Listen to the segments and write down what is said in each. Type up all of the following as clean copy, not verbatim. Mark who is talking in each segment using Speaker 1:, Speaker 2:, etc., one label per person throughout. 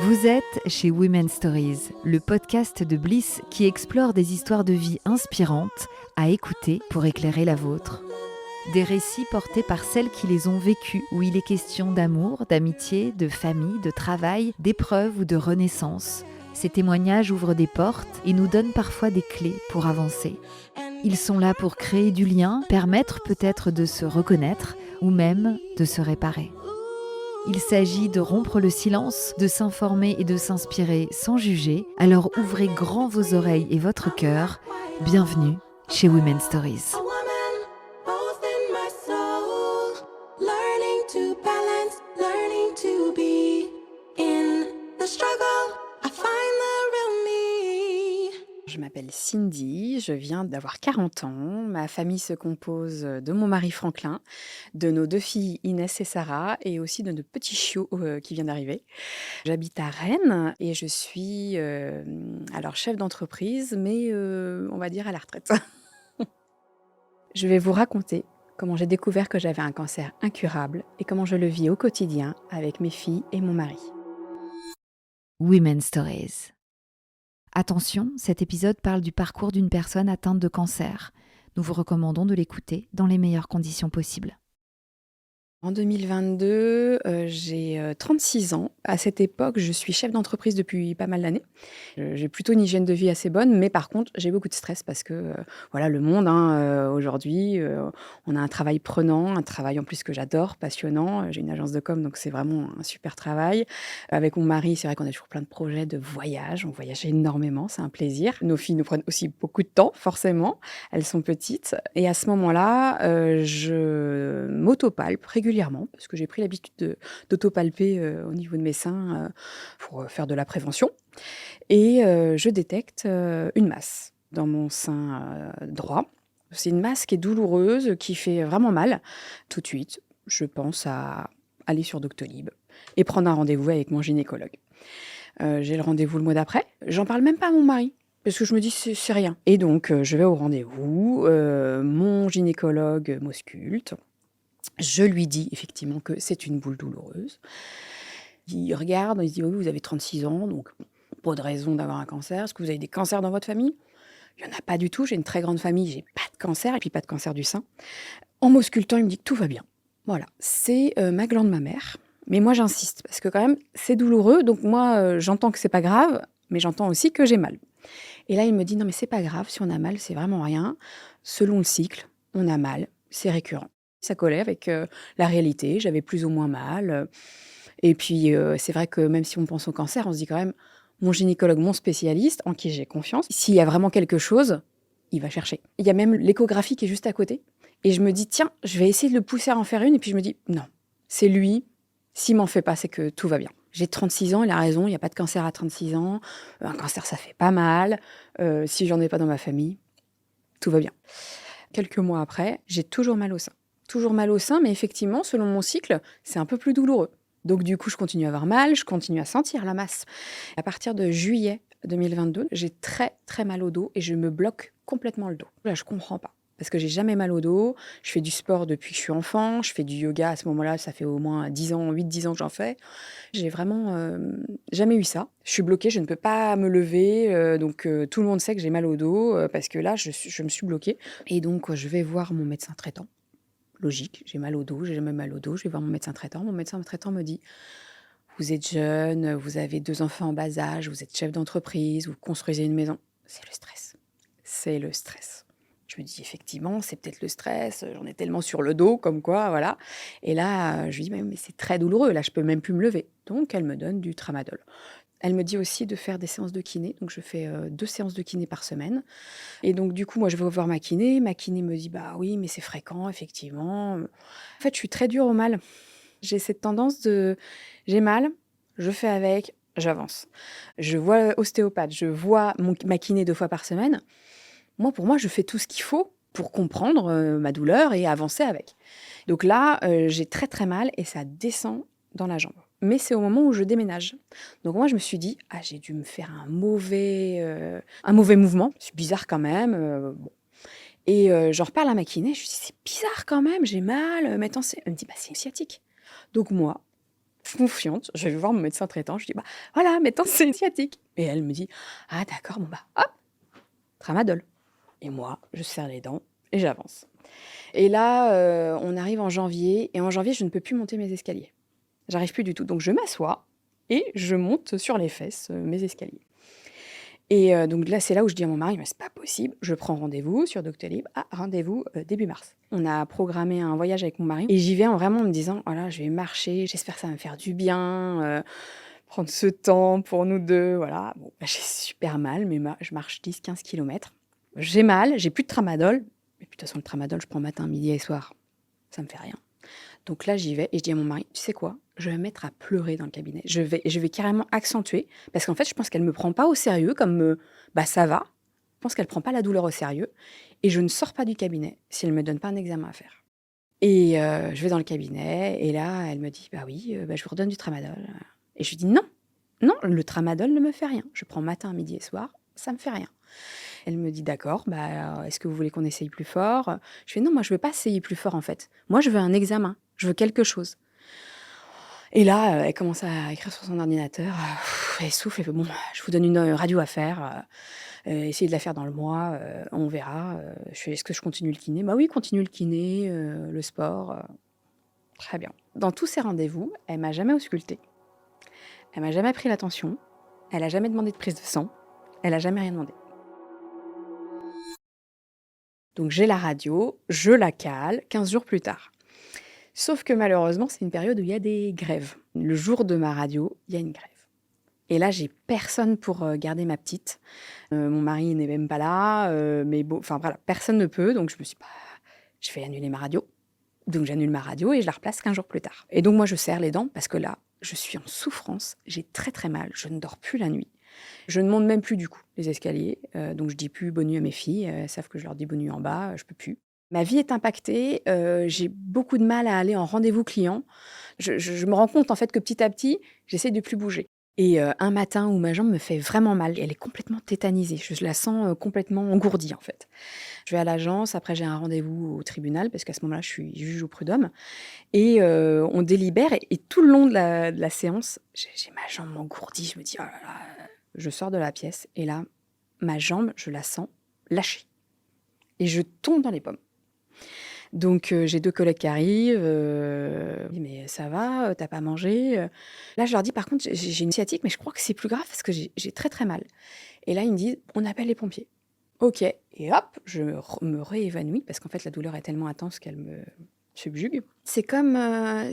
Speaker 1: Vous êtes chez Women's Stories, le podcast de Bliss qui explore des histoires de vie inspirantes à écouter pour éclairer la vôtre. Des récits portés par celles qui les ont vécus, où il est question d'amour, d'amitié, de famille, de travail, d'épreuves ou de renaissance. Ces témoignages ouvrent des portes et nous donnent parfois des clés pour avancer. Ils sont là pour créer du lien, permettre peut-être de se reconnaître ou même de se réparer. Il s'agit de rompre le silence, de s'informer et de s'inspirer sans juger. Alors ouvrez grand vos oreilles et votre cœur. Bienvenue chez Women's Stories.
Speaker 2: Je m'appelle Cindy, je viens d'avoir 40 ans. Ma famille se compose de mon mari Franklin, de nos 2 filles Inès et Sarah et aussi de notre petit chiot qui vient d'arriver. J'habite à Rennes et je suis alors chef d'entreprise, mais on va dire à la retraite. Je vais vous raconter comment j'ai découvert que j'avais un cancer incurable et comment je le vis au quotidien avec mes filles et mon mari.
Speaker 1: Women's Stories. Attention, cet épisode parle du parcours d'une personne atteinte de cancer. Nous vous recommandons de l'écouter dans les meilleures conditions possibles.
Speaker 2: En 2022, j'ai 36 ans. À cette époque, je suis chef d'entreprise depuis pas mal d'années. J'ai plutôt une hygiène de vie assez bonne, mais par contre, j'ai beaucoup de stress parce que, voilà, le monde, aujourd'hui, on a un travail prenant, un travail en plus que j'adore, passionnant. J'ai une agence de com, donc c'est vraiment un super travail. Avec mon mari, c'est vrai qu'on a toujours plein de projets de voyage. On voyage énormément, c'est un plaisir. Nos filles nous prennent aussi beaucoup de temps, forcément. Elles sont petites et à ce moment-là, je m'autopalpe régulièrement parce que j'ai pris l'habitude d'autopalper, au niveau de mes seins, pour, faire de la prévention et je détecte, une masse dans mon sein, droit. C'est une masse qui est douloureuse, qui fait vraiment mal. Tout de suite, je pense à aller sur Doctolib et prendre un rendez-vous avec mon gynécologue. J'ai le rendez-vous le mois d'après. J'en parle même pas à mon mari parce que je me dis: «C'est rien» et donc je vais au rendez-vous, mon gynécologue m'ausculte. Je lui dis effectivement que c'est une boule douloureuse. Il regarde, il se dit: «Oui, vous avez 36 ans, donc pas de raison d'avoir un cancer. Est-ce que vous avez des cancers dans votre famille?» Il y en a pas du tout, j'ai une très grande famille, j'ai pas de cancer et puis pas de cancer du sein. En m'auscultant, il me dit que tout va bien. Voilà, c'est, ma glande mammaire, mais moi j'insiste parce que quand même c'est douloureux, donc moi, j'entends que c'est pas grave, mais j'entends aussi que j'ai mal. Et là, il me dit: «Non mais c'est pas grave, si on a mal, c'est vraiment rien. Selon le cycle, on a mal, c'est récurrent». Ça collait avec, la réalité, j'avais plus ou moins mal, et puis, c'est vrai que même si on pense au cancer, on se dit quand même: «Mon gynécologue, mon spécialiste, en qui j'ai confiance, s'il y a vraiment quelque chose, il va chercher». Il y a même l'échographie qui est juste à côté et je me dis: «Tiens, je vais essayer de le pousser à en faire une» et puis je me dis: «Non, c'est lui, s'il m'en fait pas, c'est que tout va bien». J'ai 36 ans, il a raison, il y a pas de cancer à 36 ans, un cancer ça fait pas mal, si j'en ai pas dans ma famille, tout va bien. Quelques mois après, j'ai toujours mal au sein. Toujours mal au sein, mais effectivement, selon mon cycle, c'est un peu plus douloureux. Donc du coup, je continue à avoir mal, je continue à sentir la masse. À partir de juillet 2022, j'ai très, très mal au dos et je me bloque complètement le dos. Là, je comprends pas. Parce que j'ai jamais mal au dos. Je fais du sport depuis que je suis enfant. Je fais du yoga à ce moment-là. Ça fait au moins 10 ans, 8-10 ans que j'en fais. J'ai vraiment jamais eu ça. Je suis bloquée, je ne peux pas me lever. Donc tout le monde sait que j'ai mal au dos parce que là, je me suis bloquée. Et donc, je vais voir mon médecin traitant. Logique, j'ai mal au dos, j'ai jamais mal au dos. Je vais voir mon médecin traitant. Mon médecin traitant me dit: «Vous êtes jeune, vous avez 2 enfants en bas âge, vous êtes chef d'entreprise, vous construisez une maison». C'est le stress. C'est le stress. Je me dis: «Effectivement, c'est peut-être le stress, j'en ai tellement sur le dos comme quoi, voilà». Et là, je lui dis: «Mais c'est très douloureux, là, je peux même plus me lever». Donc elle me donne du tramadol. Elle me dit aussi de faire des séances de kiné, donc je fais, 2 séances de kiné par semaine. Et donc du coup, moi, je vais voir ma kiné. Ma kiné me dit: «Bah oui, mais c'est fréquent, effectivement». En fait, je suis très dure au mal. J'ai cette tendance de j'ai mal, je fais avec, j'avance. Je vois ostéopathe, je vois ma kiné 2 fois par semaine. Moi, pour moi, je fais tout ce qu'il faut pour comprendre, ma douleur et avancer avec. Donc là, j'ai très, très mal et ça descend dans la jambe. Mais c'est au moment où je déménage. Donc moi, je me suis dit: «Ah, j'ai dû me faire un mauvais mouvement». C'est bizarre quand même, bon et j'en reparle à ma kiné, je lui dis: «C'est bizarre quand même, j'ai mal, mais attends, c'est» elle me dit: «Bah, c'est une sciatique». Donc moi, Confiante, je vais voir mon médecin traitant, je dis: «Bah, voilà, maintenant c'est sciatique» et elle me dit: «Ah d'accord, bon bah, hop, tramadol» et moi, je serre les dents et j'avance et là, on arrive en janvier et en janvier, je ne peux plus monter mes escaliers. J'arrive plus du tout, donc je m'assois et je monte sur les fesses, mes escaliers et donc là, c'est là où je dis à mon mari: «Mais c'est pas possible». Je prends rendez-vous sur Doctolib. Ah, rendez-vous, début mars. On a programmé un voyage avec mon mari et j'y vais en vraiment me disant: «Oh là, je vais marcher, j'espère que ça va me faire du bien, prendre ce temps pour nous 2, voilà». Bon, bah, j'ai super mal, mais je marche 10-15 kilomètres. J'ai mal, j'ai plus de tramadol, mais puis de toute façon, le tramadol, je prends matin, midi et soir, ça me fait rien. Donc là, j'y vais et je dis à mon mari: «Tu sais quoi? Je vais me mettre à pleurer dans le cabinet. Je vais carrément accentuer» parce qu'en fait, je pense qu'elle me prend pas au sérieux comme, bah, ça va. Je pense qu'elle prend pas la douleur au sérieux et je ne sors pas du cabinet si elle me donne pas un examen à faire et je vais dans le cabinet et là, elle me dit: «Bah oui, bah, je vous redonne du tramadol», et je lui dis: «Non, non, le tramadol ne me fait rien. Je prends matin, midi et soir, ça me fait rien». Elle me dit: «D'accord, bah, est-ce que vous voulez qu'on essaye plus fort?» Je fais: «Non, moi je veux pas essayer plus fort en fait. Moi je veux un examen, je veux quelque chose». Et là, elle commence à écrire sur son ordinateur, elle souffle, elle fait: «Bon, je vous donne une, radio à faire, essayez de la faire dans le mois, on verra». Je fais: «Est-ce que je continue le kiné?» «Bah oui, continue le kiné, le sport». Très bien. Dans tous ces rendez-vous, elle m'a jamais auscultée, elle m'a jamais pris la tension, elle a jamais demandé de prise de sang, elle a jamais rien demandé. Donc j'ai la radio, je la cale 15 jours plus tard. Sauf que malheureusement, c'est une période où il y a des grèves. Le jour de ma radio, il y a une grève. Et là, j'ai personne pour, garder ma petite. Mon mari n'est même pas là, enfin voilà, personne ne peut, donc je me suis dit: «Bah, je vais annuler ma radio». Donc j'annule ma radio et je la replace 15 jours plus tard. Et donc moi, je serre les dents parce que là, je suis en souffrance, j'ai très, très mal, je ne dors plus la nuit. Je ne monte même plus du coup les escaliers, donc je dis plus bonne nuit à mes filles, elles savent que je leur dis bonne nuit en bas, je peux plus. Ma vie est impactée, j'ai beaucoup de mal à aller en rendez-vous client. Je me rends compte en fait que petit à petit, j'essaie de plus bouger et un matin où ma jambe me fait vraiment mal, elle est complètement tétanisée, je la sens, complètement engourdie en fait. Je vais à l'agence, après j'ai un rendez-vous au tribunal parce qu'à ce moment-là, je suis juge au prud'homme et on délibère et tout le long de la séance, j'ai ma jambe engourdie, je me dis: «Oh là là». Je sors de la pièce et là, ma jambe, je la sens lâcher et je tombe dans les pommes. Donc j'ai 2 collègues qui arrivent, «Mais ça va, tu pas mangé?» Là, je leur dis: «Par contre, j'ai une sciatique, mais je crois que c'est plus grave parce que j'ai très, très mal». Et là, ils me disent: «On appelle les pompiers». OK et hop, je me réévanouis parce qu'en fait, la douleur est tellement intense qu'elle me subjugue. C'est comme,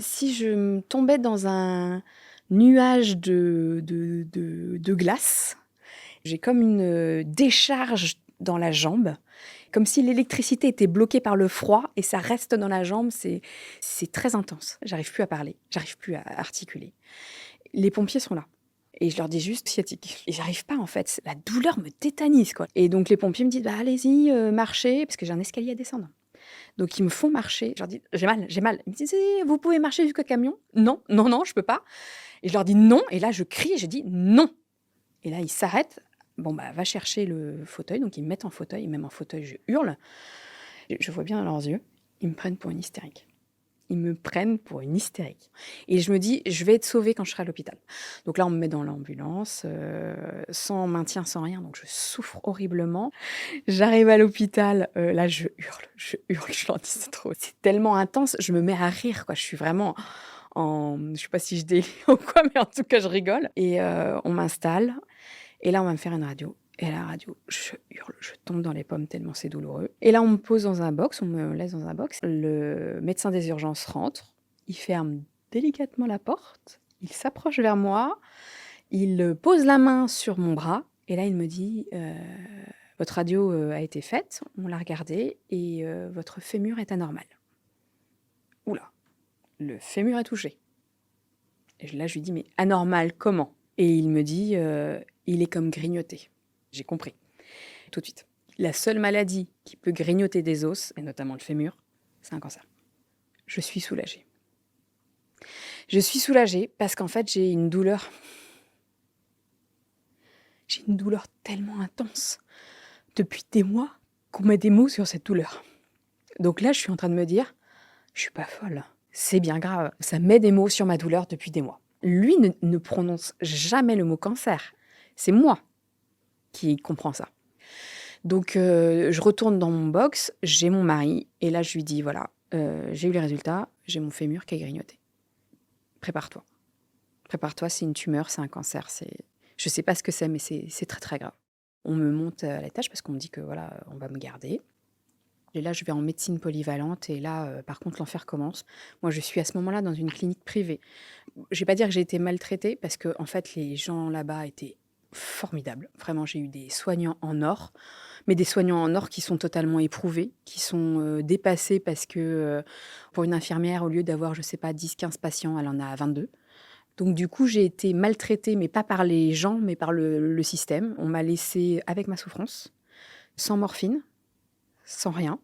Speaker 2: si je me tombais dans un nuage de glace. J'ai comme une, décharge dans la jambe, comme si l'électricité était bloquée par le froid et ça reste dans la jambe. C'est très intense. J'arrive plus à parler, j'arrive plus à articuler. Les pompiers sont là et je leur dis juste: «Sciatique» et j'arrive pas en fait, la douleur me tétanise, quoi et donc les pompiers me disent: «Bah, allez-y, marchez» parce que j'ai un escalier à descendre. Donc ils me font marcher. Je leur dis: «J'ai mal, j'ai mal». Ils me disent: «Si, vous pouvez marcher jusqu'au camion». «Non, non, non, je peux pas» et je leur dis: «Non» et là je crie et je dis: «Non» et là ils s'arrêtent. «Bon, bah, va chercher le fauteuil», donc ils me mettent en fauteuil et même en fauteuil je hurle. Je vois bien dans leurs yeux, ils me prennent pour une hystérique. Ils me prennent pour une hystérique et je me dis: «Je vais être sauvée quand je serai à l'hôpital». Donc là, on me met dans l'ambulance, sans maintien, sans rien, donc je souffre horriblement. J'arrive à l'hôpital, là, je hurle, je leur dis: «C'est trop, c'est tellement intense», je me mets à rire, quoi. Je suis vraiment je sais pas si je délire ou quoi, mais en tout cas, je rigole et on m'installe et là, on va me faire une radio et à la radio, je hurle, je tombe dans les pommes tellement c'est douloureux et là, on me pose dans un box, on me laisse dans un box. Le médecin des urgences rentre, il ferme délicatement la porte, il s'approche vers moi, il, pose la main sur mon bras et là, il me dit: «Votre radio, a été faite, on l'a regardée et votre fémur est anormal». Ouh là, le fémur est touché et là, je lui dis: «Mais anormal comment?» et il me dit: «Il est comme grignoté». J'ai compris, tout de suite. La seule maladie qui peut grignoter des os, et notamment le fémur, c'est un cancer. Je suis soulagée. Je suis soulagée parce qu'en fait, j'ai une douleur tellement intense depuis des mois qu'on met des mots sur cette douleur. Donc là, je suis en train de me dire: «Je suis pas folle, c'est bien grave». Ça met des mots sur ma douleur depuis des mois. Lui ne prononce jamais le mot cancer. C'est moi qui comprends ça. Donc, je retourne dans mon box, j'ai mon mari et là, je lui dis: «Voilà, j'ai eu les résultats, j'ai mon fémur qui a grignoté. Prépare-toi. Prépare-toi, c'est une tumeur, c'est un cancer, je sais pas ce que c'est, mais c'est très, très grave». On me monte à l'étage parce qu'on me dit que voilà, on va me garder et là, je vais en médecine polyvalente et là, par contre, l'enfer commence. Moi, je suis à ce moment-là dans une clinique privée. Je vais pas dire que j'ai été maltraitée parce qu'en fait, les gens là-bas étaient formidables. Vraiment, j'ai eu des soignants en or, mais des soignants en or qui sont totalement éprouvés, qui sont, dépassés parce que, pour une infirmière, au lieu d'avoir, je sais pas, 10-15 patients, elle en a 22. Donc du coup, j'ai été maltraitée, mais pas par les gens, mais par le système. On m'a laissée avec ma souffrance, sans morphine, sans rien.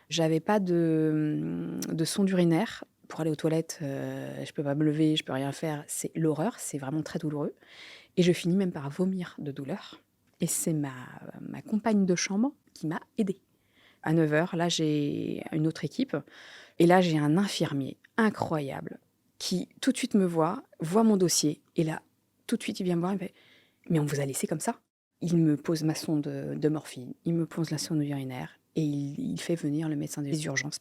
Speaker 2: J'avais pas de sonde urinaire. Pour aller aux toilettes, je peux pas me lever, je peux rien faire. C'est l'horreur, c'est vraiment très douloureux et je finis même par vomir de douleur et c'est ma compagne de chambre qui m'a aidée. À 9 heures, là, j'ai une autre équipe et là, j'ai un infirmier incroyable qui, tout de suite, me voit mon dossier et là, tout de suite, il vient me voir, il me fait: «Mais on vous a laissé comme ça?» Il me pose ma sonde, de morphine, il me pose la sonde urinaire et il fait venir le médecin des urgences.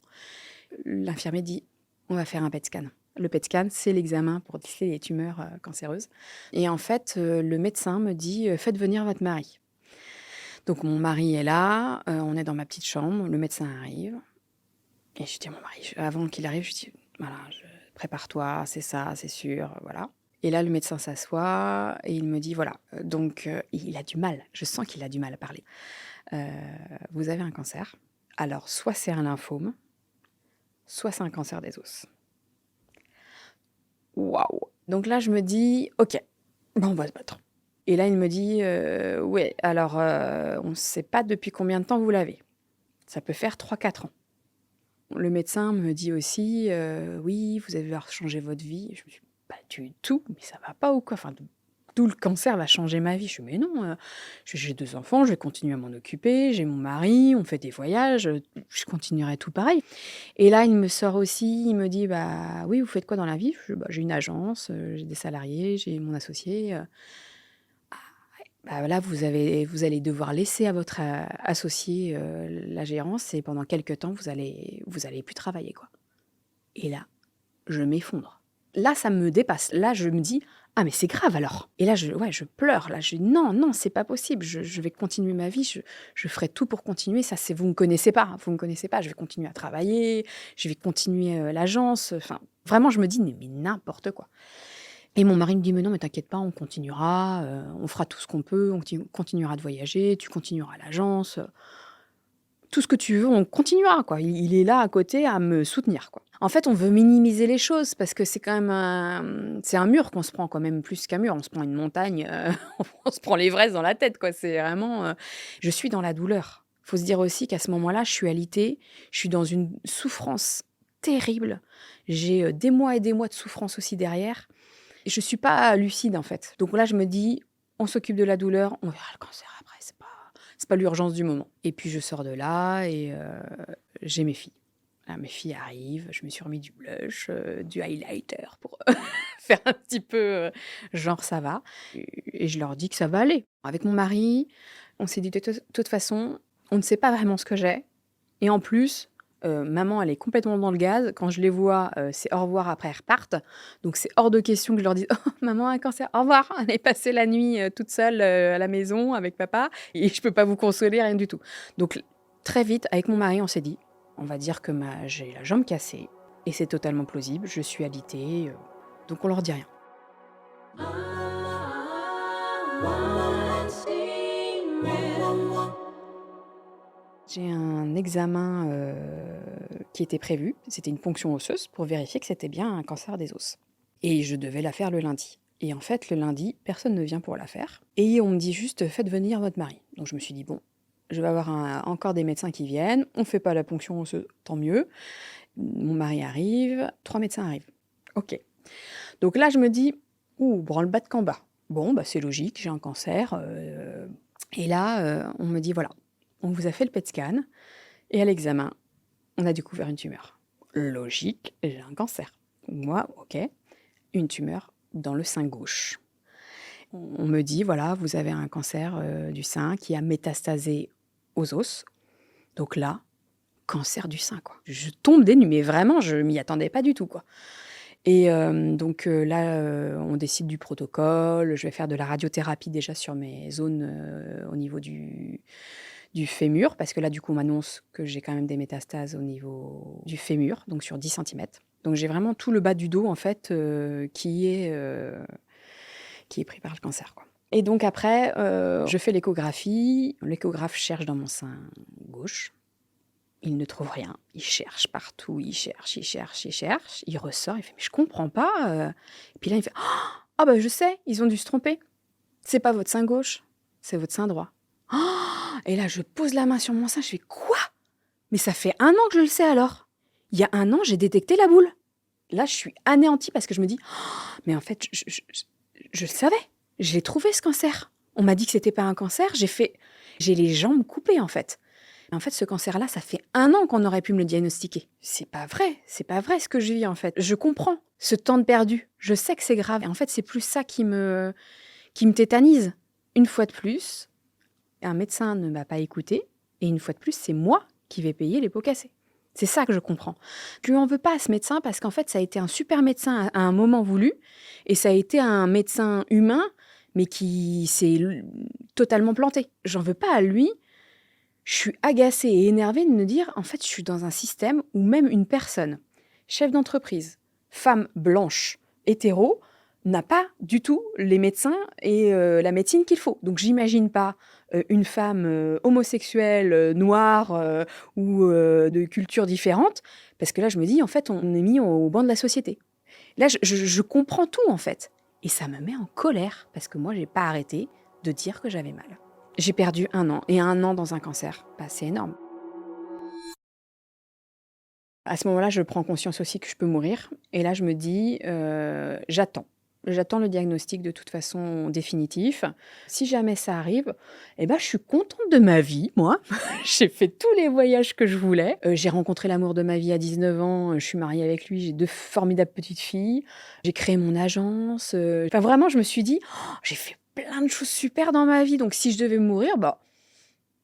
Speaker 2: L'infirmier dit: «On va faire un PET scan». Le PET scan, c'est l'examen pour déceler les tumeurs, cancéreuses et en fait, le médecin me dit: «Faites venir votre mari». Donc mon mari est là, on est dans ma petite chambre, le médecin arrive et je dis à mon mari, avant qu'il arrive, je dis: «Voilà, prépare-toi, c'est ça, c'est sûr», voilà et là, le médecin s'assoit et il me dit: «Voilà, donc il a du mal, je sens qu'il a du mal à parler. Heu, vous avez un cancer. Alors soit c'est un lymphome, soit c'est un cancer des os». Waouh! Donc là, je me dis: «OK, ben, on va se battre» et là, il me dit: «Ouais, alors, on ne sait pas depuis combien de temps vous l'avez. Ça peut faire 3-4 ans». Le médecin me dit aussi: «Oui, vous allez devoir changer votre vie». Je me dis: «Pas du tout, mais ça va pas ou quoi? Enfin, d'où le cancer va changer ma vie?» Je fais: «Mais non, j'ai 2 enfants, je vais continuer à m'en occuper, j'ai mon mari, on fait des voyages, je continuerai tout pareil». Et là, il me sort aussi, il me dit: «Bah, oui, vous faites quoi dans la vie?» Je fais: «Bah, j'ai une agence, j'ai des salariés, j'ai mon associé». Bah, là, vous allez devoir laisser à votre, associé, la gérance et pendant quelque temps, vous allez plus travailler, quoi. Et là, je m'effondre. Là, ça me dépasse. Là, je me dis: «Ah mais c'est grave alors!» et là, je pleure. Là, je dis: «Non, non, c'est pas possible. Je vais continuer ma vie. Je ferai tout pour continuer. Ça, c'est vous me connaissez pas, vous me connaissez pas. Je vais continuer à travailler, je vais continuer, l'agence». Enfin, vraiment, je me dis: «Mais n'importe quoi». Et mon mari me dit: «Mais non, mais t'inquiète pas, on continuera, on fera tout ce qu'on peut, on continuera de voyager, tu continueras l'agence, tout ce que tu veux, on continuera, quoi». Il est là à côté à me soutenir, quoi. En fait, on veut minimiser les choses parce que c'est quand même c'est un mur qu'on se prend, quoi, même plus qu'un mur, on se prend une montagne, on se prend l'Everest dans la tête, quoi. C'est vraiment, je suis dans la douleur. Faut se dire aussi qu'à ce moment-là, je suis alitée, je suis dans une souffrance terrible. J'ai, des mois et des mois de souffrance aussi derrière. Je suis pas lucide, en fait. Donc là, je me dis: «On s'occupe de la douleur, on verra le cancer après, c'est pas l'urgence du moment». Et puis je sors de là et j'ai mes filles. Là, mes filles arrivent, je me suis remis du blush, du highlighter pour faire un petit peu, genre ça va et je leur dis que ça va aller. Avec mon mari, on s'est dit: «De toute façon, on ne sait pas vraiment ce que j'ai et en plus, maman, elle est complètement dans le gaz. Quand je les vois, c'est au revoir, après elles repartent. Donc c'est hors de question que je leur dise: «Oh maman a un cancer, au revoir, allez passer la nuit, toute seule, à la maison avec papa et je peux pas vous consoler, rien du tout». Donc très vite, avec mon mari, on s'est dit: «On va dire que j'ai la jambe cassée et c'est totalement plausible, je suis alitée, donc on leur dit rien». J'ai un examen, qui était prévu, c'était une ponction osseuse pour vérifier que c'était bien un cancer des os et je devais la faire le lundi et en fait, le lundi, personne ne vient pour la faire et on me dit juste: «Faites venir votre mari». Donc je me suis dit: «Bon, je vais avoir encore des médecins qui viennent, on fait pas la ponction osseuse, tant mieux». Mon mari arrive, 3 médecins arrivent. OK. Donc là, je me dis: «Ouh, branle-bas de combat. Bon, bah, c'est logique, j'ai un cancer», et là, on me dit: «Voilà, on vous a fait le PET scan et à l'examen, on a découvert une tumeur». Logique, j'ai un cancer. Moi, OK, une tumeur dans le sein gauche. On me dit: «Voilà, vous avez un cancer, du sein qui a métastasé aux os». Donc là, cancer du sein, quoi. Je tombe des nues, mais vraiment, je m'y attendais pas du tout, quoi. Et donc là, on décide du protocole. Je vais faire de la radiothérapie déjà sur mes zones, au niveau du fémur, parce que là, du coup, on m'annonce que j'ai quand même des métastases au niveau du fémur, donc sur 10 centimètres. Donc j'ai vraiment tout le bas du dos, en fait, qui est pris par le cancer, quoi. Et donc après, je fais l'échographie. L'échographe cherche dans mon sein gauche. Il ne trouve rien. Il cherche partout, il cherche, il cherche, il cherche. Il ressort, il fait: «Mais je comprends pas, Et puis là, il fait: «Ah bah, je sais, ils ont dû se tromper. C'est pas votre sein gauche, c'est votre sein droit». Et là, je pose la main sur mon sein, je fais: «Quoi? Mais ça fait 1 an que je le sais alors. Il y a 1 an, j'ai détecté la boule». Là, je suis anéantie parce que je me dis: «Mais en fait, je le savais. Je l'ai trouvé ce cancer. On m'a dit que c'était pas un cancer, j'ai les jambes coupées, en fait». En fait, ce cancer-là, ça fait 1 an qu'on aurait pu me le diagnostiquer. C'est pas vrai ce que je vis, en fait. Je comprends ce temps de perdu. Je sais que c'est grave. Et en fait, c'est plus ça qui me tétanise. Une fois de plus, un médecin ne m'a pas écoutée. Et une fois de plus, c'est moi qui vais payer les pots cassés. C'est ça que je comprends. Je lui en veux pas à ce médecin parce qu'en fait, ça a été un super médecin à un moment voulu. Et ça a été un médecin humain, mais qui s'est totalement planté. J'en veux pas à lui. Je suis agacée et énervée de me dire, en fait, je suis dans un système où même une personne, chef d'entreprise, femme blanche, hétéro, n'a pas du tout les médecins et la médecine qu'il faut. Donc, j'imagine pas une femme homosexuelle, noire ou de culture différente, parce que là, je me dis, en fait, on est mis au banc de la société. Là, je comprends tout, en fait. Et ça me met en colère, parce que moi, j'ai pas arrêté de dire que j'avais mal. J'ai perdu 1 an, et 1 an dans un cancer, bah, c'est énorme. À ce moment-là, je prends conscience aussi que je peux mourir et là, je me dis, j'attends. J'attends le diagnostic de toute façon définitif. Si jamais ça arrive, eh ben, je suis contente de ma vie, moi. J'ai fait tous les voyages que je voulais. J'ai rencontré l'amour de ma vie à 19 ans, je suis mariée avec lui, j'ai 2 formidables petites filles. J'ai créé mon agence, enfin vraiment, je me suis dit: «Oh, j'ai fait plein de choses super dans ma vie, donc si je devais mourir, bah,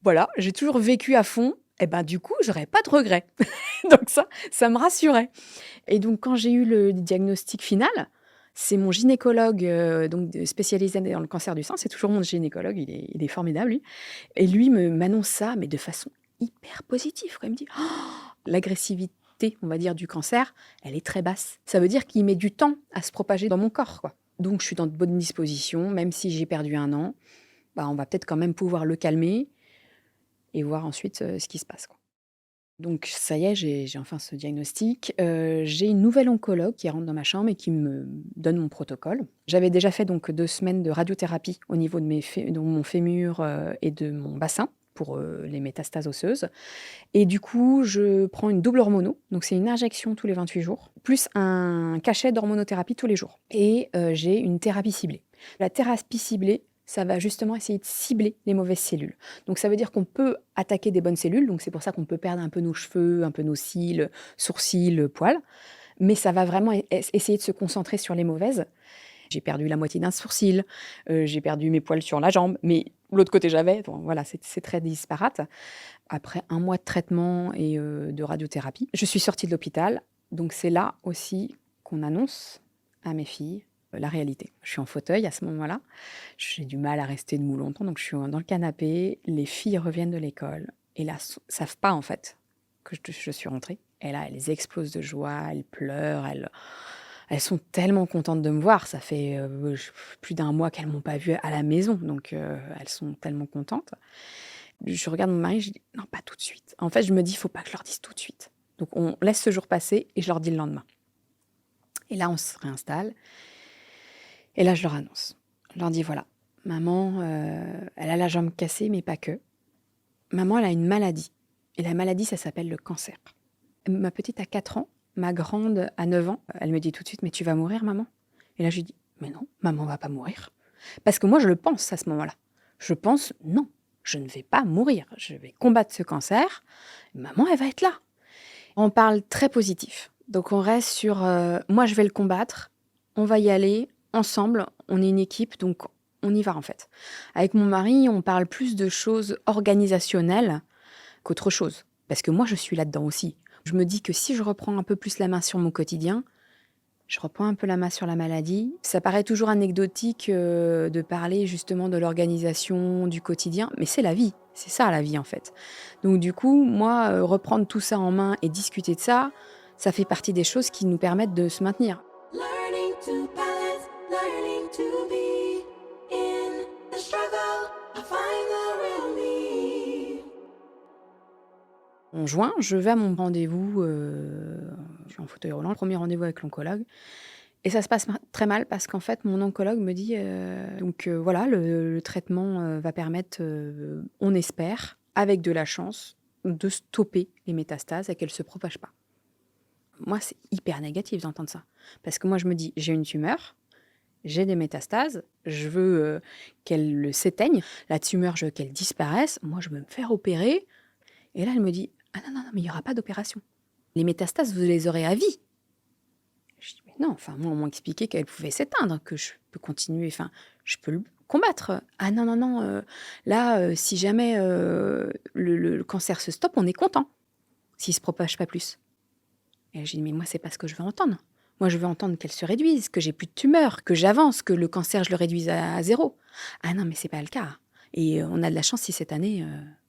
Speaker 2: voilà, j'ai toujours vécu à fond et ben, du coup, j'aurais pas de regrets». Donc ça me rassurait. Et donc quand j'ai eu le diagnostic final, c'est mon gynécologue, spécialisé dans le cancer du sein, c'est toujours mon gynécologue, il est formidable lui. Et lui m'annonce ça, mais de façon hyper positive, quoi. Il me dit: «Oh, l'agressivité, on va dire, du cancer, elle est très basse». Ça veut dire qu'il met du temps à se propager dans mon corps, quoi. Donc je suis dans de bonnes dispositions, même si j'ai perdu 1 an, bah, on va peut-être quand même pouvoir le calmer et voir ensuite, ce qui se passe, quoi. Donc ça y est, j'ai enfin ce diagnostic. J'ai une nouvelle oncologue qui rentre dans ma chambre et qui me donne mon protocole. J'avais déjà fait donc 2 semaines de radiothérapie au niveau de mon fémur, et de mon bassin pour, les métastases osseuses. Et du coup, je prends une double hormono, donc c'est une injection tous les 28 jours, plus un cachet d'hormonothérapie tous les jours. Et j'ai une thérapie ciblée. La thérapie ciblée, ça va justement essayer de cibler les mauvaises cellules. Donc ça veut dire qu'on peut attaquer des bonnes cellules, donc c'est pour ça qu'on peut perdre un peu nos cheveux, un peu nos cils, sourcils, poils, mais ça va vraiment essayer de se concentrer sur les mauvaises. J'ai perdu la moitié d'un sourcil, j'ai perdu mes poils sur la jambe, mais l'autre côté j'avais, bon voilà, c'est très disparate. Après 1 mois de traitement et de radiothérapie, je suis sortie de l'hôpital, donc c'est là aussi qu'on annonce à mes filles la réalité. Je suis en fauteuil à ce moment-là, j'ai du mal à rester debout longtemps, donc je suis dans le canapé, les filles reviennent de l'école et là, savent pas en fait que je suis rentrée. Et là, elles explosent de joie, elles pleurent, elles sont tellement contentes de me voir. Ça fait plus d'1 mois qu'elles m'ont pas vue à la maison, donc elles sont tellement contentes. Je regarde mon mari, je dis: «Non, pas tout de suite». En fait, je me dis: «Il faut pas que je leur dise tout de suite». Donc on laisse ce jour passer et je leur dis le lendemain. Et là, on se réinstalle et là, je leur annonce. Je leur dis: «Voilà, maman, elle a la jambe cassée, mais pas que. Maman, elle a une maladie et la maladie, ça s'appelle le cancer. Ma petite a 4 ans, ma grande a 9 ans». Elle me dit tout de suite: «Mais tu vas mourir, maman?» Et là, je lui dis: «Mais non, maman va pas mourir». Parce que moi, je le pense à ce moment-là. Je pense: «Non, je ne vais pas mourir. Je vais combattre ce cancer. Maman, elle va être là». On parle très positif. Donc on reste sur, moi, je vais le combattre, on va y aller, ensemble, on est une équipe, donc on y va en fait. Avec mon mari, on parle plus de choses organisationnelles qu'autre chose. Parce que moi, je suis là-dedans aussi. Je me dis que si je reprends un peu plus la main sur mon quotidien, je reprends un peu la main sur la maladie. Ça paraît toujours anecdotique de parler justement de l'organisation du quotidien, mais c'est la vie. C'est ça la vie en fait. Donc du coup, moi, reprendre tout ça en main et discuter de ça, ça fait partie des choses qui nous permettent de se maintenir.
Speaker 3: Learning to balance, learning to be in the struggle. I find the real me.
Speaker 2: En juin, je vais à mon rendez-vous, je suis en fauteuil roulant, premier rendez-vous avec l'oncologue. Et ça se passe très mal parce qu'en fait, mon oncologue me dit, voilà, le traitement va permettre, on espère, avec de la chance, de stopper les métastases et qu'elles ne se propagent pas. Moi, c'est hyper négatif d'entendre ça. Parce que moi, je me dis, j'ai une tumeur, j'ai des métastases, je veux qu'elles s'éteignent, la tumeur, je veux qu'elle disparaisse, moi, je veux me faire opérer. Et là, elle me dit, ah non, non, non, mais il n'y aura pas d'opération. Les métastases, vous les aurez à vie. Je dis, mais non, enfin, moi, on m'a expliqué qu'elles pouvaient s'éteindre, que je peux continuer, enfin, je peux le combattre. Ah non, non, non, là, si jamais le cancer se stoppe, on est content, s'il ne se propage pas plus. Et j'ai dit, mais moi, c'est pas ce que je veux entendre. Moi, je veux entendre qu'elle se réduise, que j'ai plus de tumeur, que j'avance, que le cancer, je le réduise à zéro. Ah non, mais c'est pas le cas. Et on a de la chance si cette année,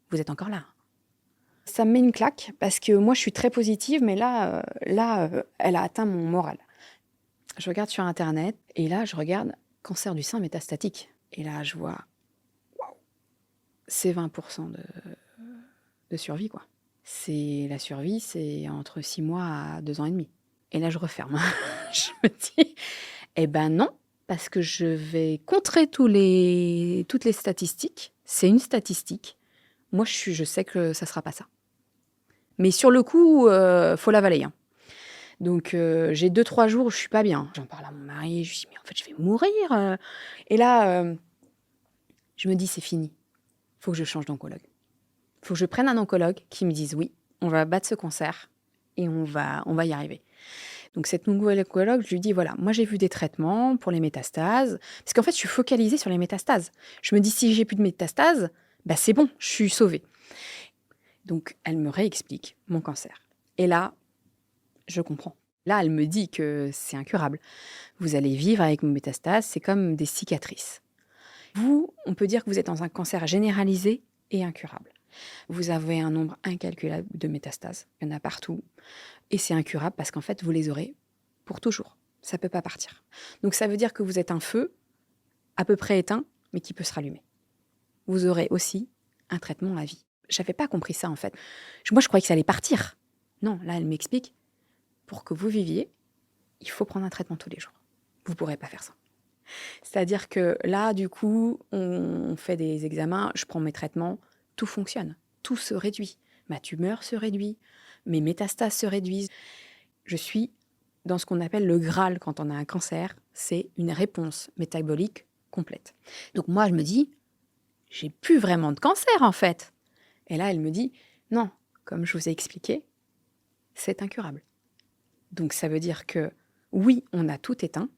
Speaker 2: vous êtes encore là. Ça me met une claque parce que moi, je suis très positive, mais là, elle a atteint mon moral. Je regarde sur Internet et là, je regarde cancer du sein métastatique. Et là, je vois, waouh, c'est 20% de survie, quoi. C'est la survie, c'est entre 6 mois à 2 ans et demi. Et là, je referme. Je me dis, eh ben non, parce que je vais contrer toutes les statistiques. C'est une statistique. Moi, je sais que ça sera pas ça. Mais sur le coup, faut l'avaler, hein. Donc, j'ai 2-3 jours où je suis pas bien. J'en parle à mon mari, je lui dis: «Mais en fait, je vais mourir». Et là, je me dis: «C'est fini. Faut que je change d'oncologue. Faut que je prenne un oncologue qui me dise: "Oui, on va battre ce cancer et on va y arriver"». Donc cette nouvelle oncologue, je lui dis: «Voilà, moi j'ai vu des traitements pour les métastases». Parce qu'en fait, je suis focalisée sur les métastases. Je me dis: «Si j'ai plus de métastases, bah, c'est bon, je suis sauvée». Donc elle me réexplique mon cancer. Et là, je comprends. Là, elle me dit que c'est incurable. Vous allez vivre avec vos métastases, c'est comme des cicatrices. Vous, on peut dire que vous êtes dans un cancer généralisé et incurable. Vous avez un nombre incalculable de métastases. Il y en a partout. Et c'est incurable parce qu'en fait, vous les aurez pour toujours. Ça ne peut pas partir. Donc ça veut dire que vous êtes un feu à peu près éteint, mais qui peut se rallumer. Vous aurez aussi un traitement à vie. J'avais pas compris ça en fait. Moi, je croyais que ça allait partir. Non, là, elle m'explique. Pour que vous viviez, il faut prendre un traitement tous les jours. Vous ne pourrez pas faire ça. C'est-à-dire que là, du coup, on fait des examens, je prends mes traitements, tout fonctionne, tout se réduit. Ma tumeur se réduit, mes métastases se réduisent. Je suis dans ce qu'on appelle le Graal quand on a un cancer, c'est une réponse métabolique complète. Donc moi, je me dis, j'ai plus vraiment de cancer en fait. Et là, elle me dit, non, comme je vous ai expliqué, c'est incurable. Donc ça veut dire que oui, on a tout éteint,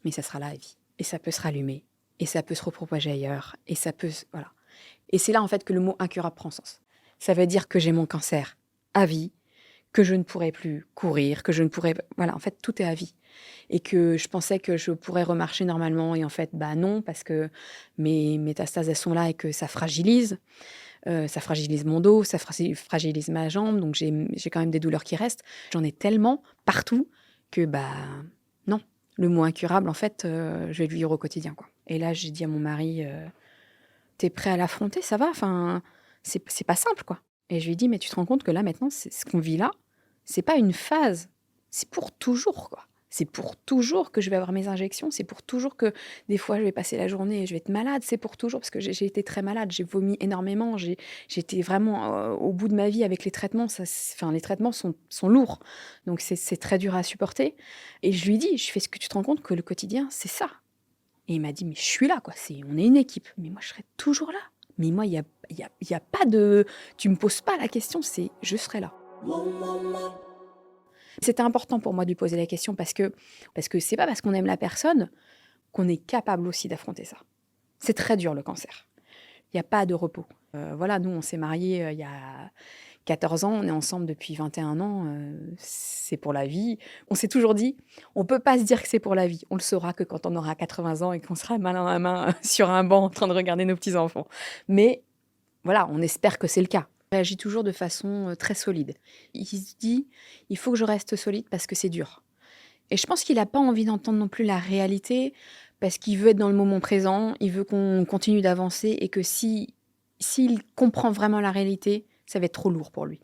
Speaker 2: mais ça sera là à vie. Et ça peut se rallumer, et ça peut se repropager ailleurs, et ça peut... Voilà. Et c'est là en fait que le mot incurable prend sens. Ça veut dire que j'ai mon cancer à vie, que je ne pourrai plus courir, que je ne pourrai... Voilà, en fait, tout est à vie. Et que je pensais que je pourrais remarcher normalement, et en fait, bah non, parce que mes métastases, elles sont là et que ça fragilise. Ça fragilise mon dos, ça fragilise ma jambe, donc j'ai quand même des douleurs qui restent. J'en ai tellement partout que, bah, non. Le mot incurable, en fait, je vais le vivre au quotidien, quoi. Et là, j'ai dit à mon mari, t'es prêt à l'affronter, ça va? Enfin, c'est pas simple, quoi. Et je lui ai dit, mais tu te rends compte que là, maintenant, ce qu'on vit là, c'est pas une phase, c'est pour toujours, quoi. C'est pour toujours que je vais avoir mes injections, c'est pour toujours que des fois je vais passer la journée et je vais être malade, c'est pour toujours parce que j'ai été très malade, j'ai vomi énormément, j'étais vraiment au bout de ma vie avec les traitements, enfin, les traitements sont lourds, donc c'est très dur à supporter. Et je lui dis, je fais ce que tu te rends compte que le quotidien, c'est ça. Et il m'a dit, mais je suis là, quoi, on est une équipe, mais moi je serai toujours là. Mais moi, il y a pas de... Tu me poses pas la question, c'est je serai là. C'était important pour moi de lui poser la question parce que c'est pas parce qu'on aime la personne qu'on est capable aussi d'affronter ça. C'est très dur le cancer. Il n'y a pas de repos. Voilà, nous, on s'est mariés il y a 14 ans, on est ensemble depuis 21 ans, c'est pour la vie. On s'est toujours dit, on ne peut pas se dire que c'est pour la vie. On le saura que quand on aura 80 ans et qu'on sera main dans la main sur un banc en train de regarder nos petits-enfants. Mais voilà, on espère que c'est le cas. Il réagit toujours de façon très solide. Il se dit, il faut que je reste solide parce que c'est dur. Et je pense qu'il n'a pas envie d'entendre non plus la réalité parce qu'il veut être dans le moment présent, il veut qu'on continue d'avancer et que s'il comprend vraiment la réalité, ça va être trop lourd pour lui.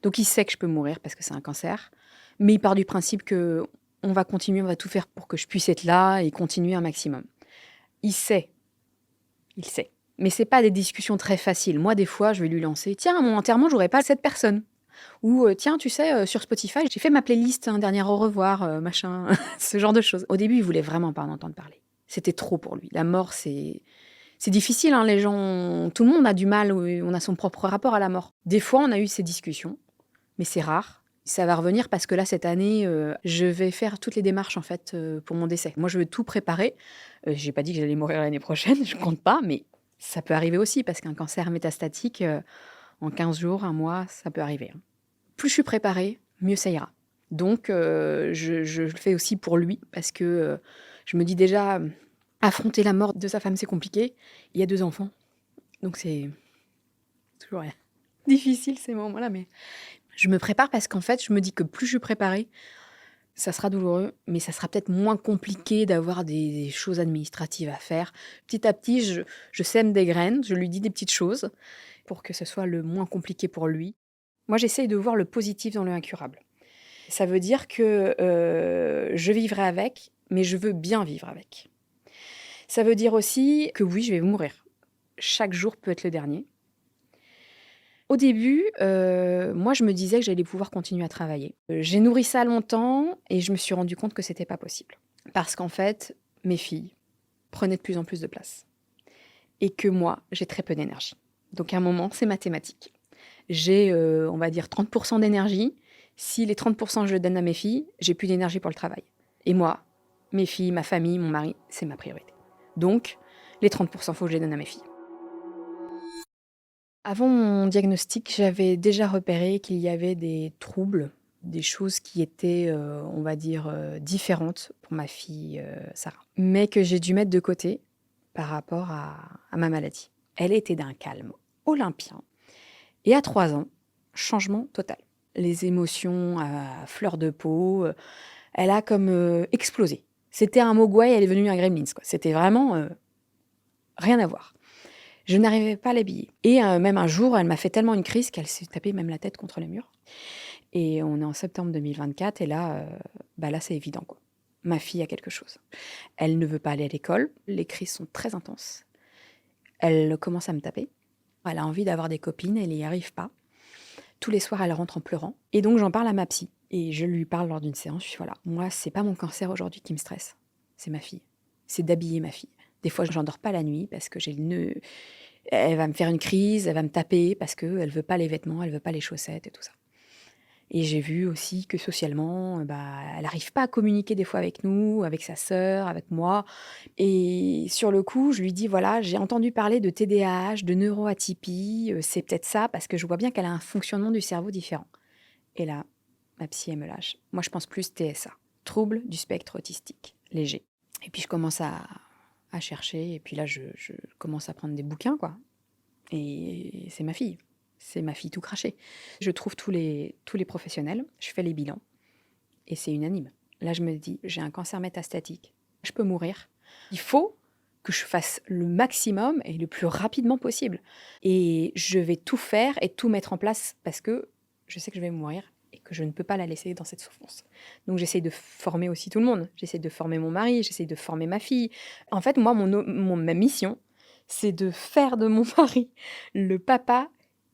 Speaker 2: Donc il sait que je peux mourir parce que c'est un cancer, mais il part du principe que on va continuer, on va tout faire pour que je puisse être là et continuer un maximum. Il sait. Mais c'est pas des discussions très faciles. Moi, des fois, je vais lui lancer, tiens, à mon enterrement, j'aurai pas cette personne. Ou tiens, tu sais, sur Spotify, j'ai fait ma playlist, un dernier au revoir, machin, ce genre de choses. Au début, il voulait vraiment pas en entendre parler. C'était trop pour lui. La mort, c'est difficile, hein, les gens, tout le monde a du mal, on a son propre rapport à la mort. Des fois, on a eu ces discussions, mais c'est rare. Ça va revenir parce que là, cette année, je vais faire toutes les démarches en fait pour mon décès. Moi, je veux tout préparer. J'ai pas dit que j'allais mourir l'année prochaine, je compte pas, mais ça peut arriver aussi parce qu'un cancer métastatique, en 15 jours, un mois, ça peut arriver. Hein. Plus je suis préparée, mieux ça ira. Donc, je le fais aussi pour lui parce que je me dis déjà, affronter la mort de sa femme, c'est compliqué. Il y a 2 enfants, donc c'est toujours difficile ces moments-là, mais je me prépare parce qu'en fait, je me dis que plus je suis préparée, ça sera douloureux, mais ça sera peut-être moins compliqué d'avoir des choses administratives à faire. Petit à petit, je sème des graines, je lui dis des petites choses pour que ce soit le moins compliqué pour lui. Moi, j'essaye de voir le positif dans le incurable. Ça veut dire que je vivrai avec, mais je veux bien vivre avec. Ça veut dire aussi que oui, je vais mourir. Chaque jour peut être le dernier. Au début, moi, je me disais que j'allais pouvoir continuer à travailler. J'ai nourri ça longtemps et je me suis rendu compte que c'était pas possible. Parce qu'en fait, mes filles prenaient de plus en plus de place. Et que moi, j'ai très peu d'énergie. Donc à un moment, c'est mathématique. J'ai, on va dire 30% d'énergie. Si les 30% je les donne à mes filles, j'ai plus d'énergie pour le travail. Et moi, mes filles, ma famille, mon mari, c'est ma priorité. Donc, les 30%, il faut que je les donne à mes filles. Avant mon diagnostic, j'avais déjà repéré qu'il y avait des troubles, des choses qui étaient, on va dire, différentes pour ma fille Sarah, mais que j'ai dû mettre de côté par rapport à ma maladie. Elle était d'un calme olympien et à 3 ans, changement total. Les émotions à fleur de peau, elle a comme explosé. C'était un mogwai, elle est devenue un gremlins, quoi. C'était vraiment rien à voir. Je n'arrivais pas à l'habiller. Et même un jour, elle m'a fait tellement une crise qu'elle s'est tapée même la tête contre le mur. Et on est en septembre 2024 et là, là c'est évident, quoi. Ma fille a quelque chose. Elle ne veut pas aller à l'école. Les crises sont très intenses. Elle commence à me taper. Elle a envie d'avoir des copines, elle n'y arrive pas. Tous les soirs, elle rentre en pleurant. Et donc, j'en parle à ma psy. Et je lui parle lors d'une séance. Je dis, voilà, moi, c'est pas mon cancer aujourd'hui qui me stresse. C'est ma fille. C'est d'habiller ma fille. Des fois, je n'endors pas la nuit parce que j'ai le nœud. Elle va me faire une crise, elle va me taper parce qu'elle ne veut pas les vêtements, elle ne veut pas les chaussettes et tout ça. Et j'ai vu aussi que socialement, elle n'arrive pas à communiquer des fois avec nous, avec sa sœur, avec moi. Et sur le coup, je lui dis, voilà, j'ai entendu parler de TDAH, de neuroatypie, c'est peut-être ça, parce que je vois bien qu'elle a un fonctionnement du cerveau différent. Et là, ma psy, elle me lâche. Moi, je pense plus TSA, trouble du spectre autistique, léger. Et puis, je commence à chercher, et puis là, je commence à prendre des bouquins, quoi. Et c'est ma fille. C'est ma fille tout crachée. Je trouve tous les professionnels, je fais les bilans, et c'est unanime. Là, je me dis, j'ai un cancer métastatique, je peux mourir. Il faut que je fasse le maximum et le plus rapidement possible. Et je vais tout faire et tout mettre en place parce que je sais que je vais mourir et que je ne peux pas la laisser dans cette souffrance. Donc, j'essaye de former aussi tout le monde. J'essaye de former mon mari, j'essaye de former ma fille. En fait, moi, ma mission, c'est de faire de mon mari le papa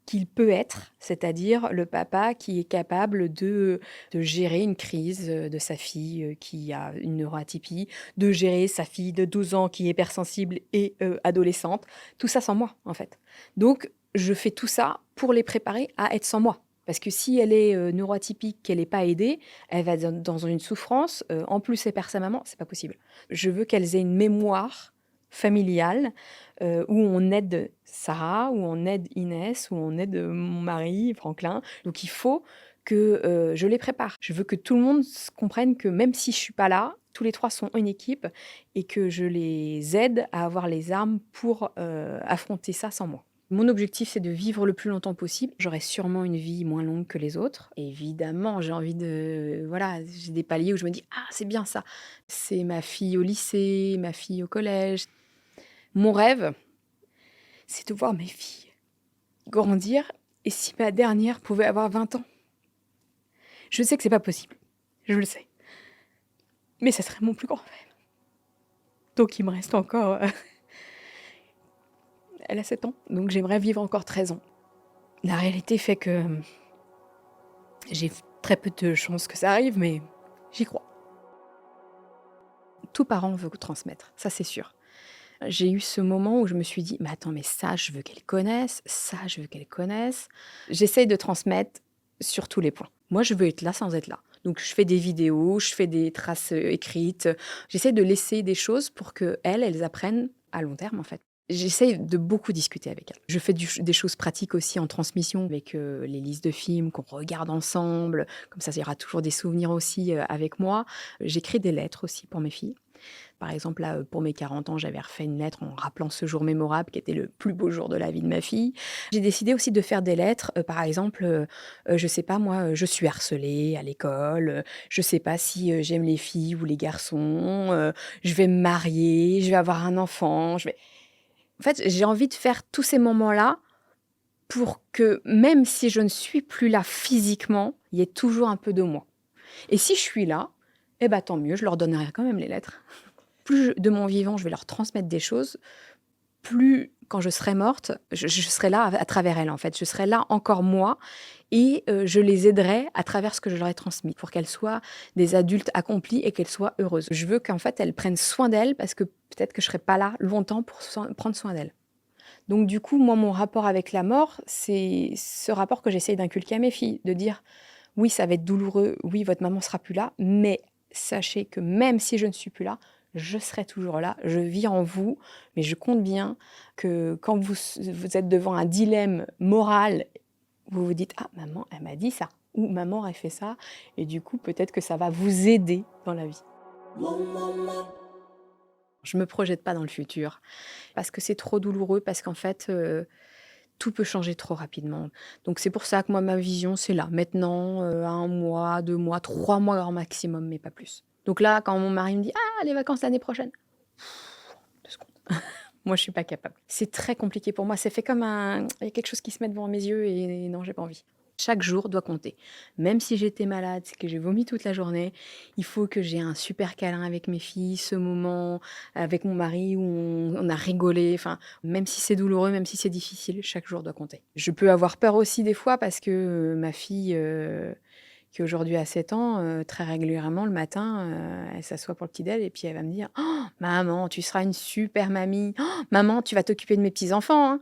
Speaker 2: qu'il peut être, c'est-à-dire le papa qui est capable de gérer une crise de sa fille qui a une neuroatypie, de gérer sa fille de 12 ans qui est hypersensible et adolescente, tout ça sans moi en fait. Donc je fais tout ça pour les préparer à être sans moi, Parce que si elle est neuroatypique, qu'elle n'est pas aidée, elle va être dans une souffrance. En plus, elle perd sa maman, c'est pas possible. Je veux qu'elles aient une mémoire familiale où on aide Sarah, où on aide Inès, où on aide mon mari, Franklin. Donc il faut que je les prépare. Je veux que tout le monde comprenne que même si je suis pas là, tous les 3 sont une équipe et que je les aide à avoir les armes pour affronter ça sans moi. Mon objectif, c'est de vivre le plus longtemps possible. J'aurai sûrement une vie moins longue que les autres. Évidemment, j'ai envie de... Voilà, j'ai des paliers où je me dis « Ah, c'est bien ça !» C'est ma fille au lycée, ma fille au collège. Mon rêve, c'est de voir mes filles grandir. Et si ma dernière pouvait avoir 20 ans? Je sais que c'est pas possible. Je le sais. Mais ça serait mon plus grand rêve. Donc il me reste encore... Elle a 7 ans, donc j'aimerais vivre encore 13 ans. La réalité fait que j'ai très peu de chances que ça arrive, mais j'y crois. Tout parent veut transmettre, ça c'est sûr. J'ai eu ce moment où je me suis dit, mais attends, mais ça, je veux qu'elle connaisse, ça, je veux qu'elle connaisse. J'essaye de transmettre sur tous les points. Moi, je veux être là sans être là. Donc, je fais des vidéos, je fais des traces écrites. J'essaie de laisser des choses pour qu'elles apprennent à long terme, en fait. J'essaye de beaucoup discuter avec elle. Je fais des choses pratiques aussi en transmission avec les listes de films qu'on regarde ensemble. Comme ça, il y aura toujours des souvenirs aussi avec moi. J'écris des lettres aussi pour mes filles. Par exemple, là, pour mes 40 ans, j'avais refait une lettre en rappelant ce jour mémorable qui était le plus beau jour de la vie de ma fille. J'ai décidé aussi de faire des lettres. Par exemple, je sais pas, moi, je suis harcelée à l'école. Je sais pas si j'aime les filles ou les garçons. Je vais me marier, je vais avoir un enfant. En fait, j'ai envie de faire tous ces moments-là pour que, même si je ne suis plus là physiquement, il y ait toujours un peu de moi. Et si je suis là, eh ben, tant mieux, je leur donnerai quand même les lettres. Plus de mon vivant, je vais leur transmettre des choses, plus, quand je serai morte, je serai là à travers elles, en fait. Je serai là encore moi et je les aiderai à travers ce que je leur ai transmis pour qu'elles soient des adultes accomplis et qu'elles soient heureuses. Je veux qu'en fait, elles prennent soin d'elles parce que peut-être que je ne serai pas là longtemps pour prendre soin d'elles. Donc du coup, moi, mon rapport avec la mort, c'est ce rapport que j'essaye d'inculquer à mes filles, de dire « Oui, ça va être douloureux, oui, votre maman ne sera plus là, mais sachez que même si je ne suis plus là, je serai toujours là, je vis en vous, mais je compte bien que quand vous êtes devant un dilemme moral, vous vous dites « Ah, maman, elle m'a dit ça » ou « Maman, elle fait ça » et du coup, peut-être que ça va vous aider dans la vie. Je ne me projette pas dans le futur parce que c'est trop douloureux, parce qu'en fait, tout peut changer trop rapidement. Donc c'est pour ça que moi, ma vision, c'est là, maintenant, 1 mois, 2 mois, 3 mois grand maximum, mais pas plus. Donc là, quand mon mari me dit « Ah, les vacances l'année prochaine », 2 secondes. Moi, je suis pas capable. C'est très compliqué pour moi. C'est fait comme il y a quelque chose qui se met devant mes yeux et non, j'ai pas envie. Chaque jour doit compter. Même si j'étais malade, que j'ai vomi toute la journée, il faut que j'ai un super câlin avec mes filles, ce moment avec mon mari où on a rigolé. Enfin, même si c'est douloureux, même si c'est difficile, chaque jour doit compter. Je peux avoir peur aussi des fois parce que ma fille, qui aujourd'hui a 7 ans, très régulièrement le matin, elle s'assoit pour le petit-déj et puis elle va me dire « Oh, maman, tu seras une super mamie. Oh, maman, tu vas t'occuper de mes petits-enfants. Hein. »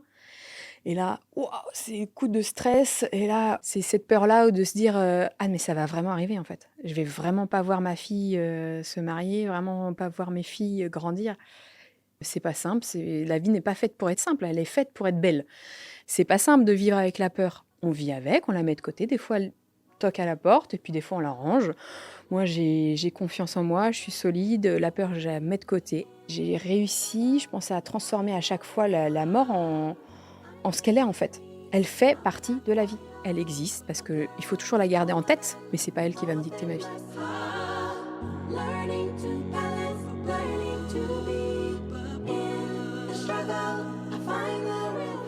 Speaker 2: Et là, wow, c'est coup de stress. Et là, c'est cette peur-là de se dire ah, mais ça va vraiment arriver en fait. Je vais vraiment pas voir ma fille se marier, vraiment pas voir mes filles grandir. C'est pas simple. La vie n'est pas faite pour être simple. Elle est faite pour être belle. C'est pas simple de vivre avec la peur. On vit avec, on la met de côté. Des fois, elle toque à la porte et puis des fois, on la range. Moi, j'ai confiance en moi. Je suis solide. La peur, je la mets de côté. J'ai réussi, je pensais, à transformer à chaque fois la mort en ce qu'elle est en fait. Elle fait partie de la vie. Elle existe parce qu'il faut toujours la garder en tête, mais c'est pas elle qui va me dicter ma vie.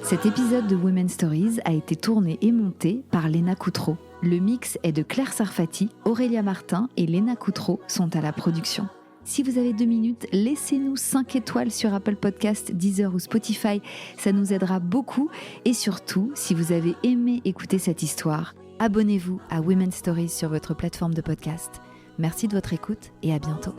Speaker 1: Cet épisode de Women Stories a été tourné et monté par Léna Coutreau. Le mix est de Claire Sarfati, Aurélia Martin et Léna Coutreau sont à la production. Si vous avez 2 minutes, laissez-nous 5 étoiles sur Apple Podcasts, Deezer ou Spotify. Ça nous aidera beaucoup. Et surtout, si vous avez aimé écouter cette histoire, abonnez-vous à Women Stories sur votre plateforme de podcast. Merci de votre écoute et à bientôt.